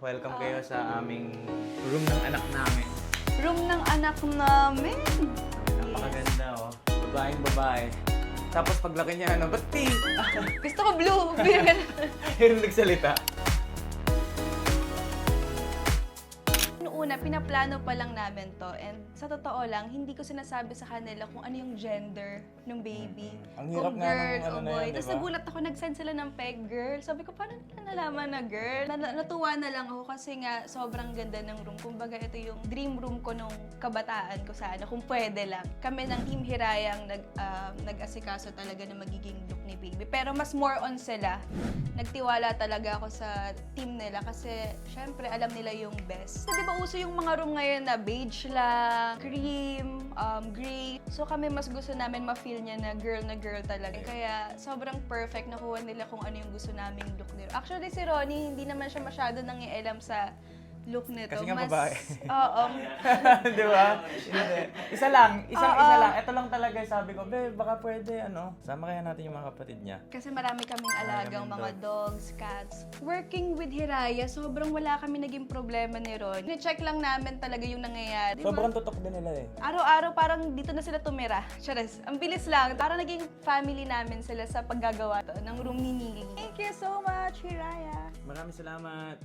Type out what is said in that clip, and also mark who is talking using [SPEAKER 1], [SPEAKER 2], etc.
[SPEAKER 1] Welcome kayo sa aming room ng anak namin.
[SPEAKER 2] Room ng anak namin.
[SPEAKER 1] Napakaganda, oh. Babaeng babae. Tapos paglaki niya, ano, ba't pink?
[SPEAKER 2] Gusto ko blue.
[SPEAKER 1] Yung nagsalita.
[SPEAKER 2] Una, pinaplano pa lang namin to and sa totoo lang, hindi ko sinasabi sa kanila kung ano yung gender ng baby.
[SPEAKER 1] Ang hirap
[SPEAKER 2] kung
[SPEAKER 1] nga ng
[SPEAKER 2] girl
[SPEAKER 1] ano
[SPEAKER 2] o
[SPEAKER 1] na
[SPEAKER 2] boy.
[SPEAKER 1] yan,
[SPEAKER 2] Tapos
[SPEAKER 1] diba?
[SPEAKER 2] nagulat ako, nag-send sila ng peg girl. Sabi ko, paano nila nalaman na girl? Natuwa na lang ako kasi nga sobrang ganda ng room. Kumbaga ito yung dream room ko nung kabataan ko sana, kung pwede lang. Kami ng Team Hirayang nag-asikaso talaga na magiging look ni baby. Pero mas more on sila. Nagtiwala talaga ako sa team nila kasi syempre alam nila yung best. Di ba uso yung mga room ngayon na beige lang, cream, gray. So kami mas gusto namin ma-feel niya na girl talaga. Kaya sobrang perfect nakuha nila kung ano yung gusto naming look nila. Actually si Ronnie, hindi naman siya masyado nangialam sa look nito.
[SPEAKER 1] Kasi nga babae.
[SPEAKER 2] Oo.
[SPEAKER 1] Di ba? Hindi. Isa lang. Isa lang. Ito lang talaga sabi ko, be, baka pwede, ano, sama kaya natin yung mga kapatid niya.
[SPEAKER 2] Kasi marami kaming alagang
[SPEAKER 1] kaming
[SPEAKER 2] mga dogs, cats. Working with Hiraya, sobrang wala kami naging problema ni Ron. Ni-check lang namin talaga yung nangyayari.
[SPEAKER 1] Sobrang tutok din nila eh.
[SPEAKER 2] Araw-araw parang dito na sila tumira. Charis, ang bilis lang. Parang naging family namin sila sa paggagawa to ng room ni Nili. Thank you so much, Hiraya.
[SPEAKER 1] Maraming salamat.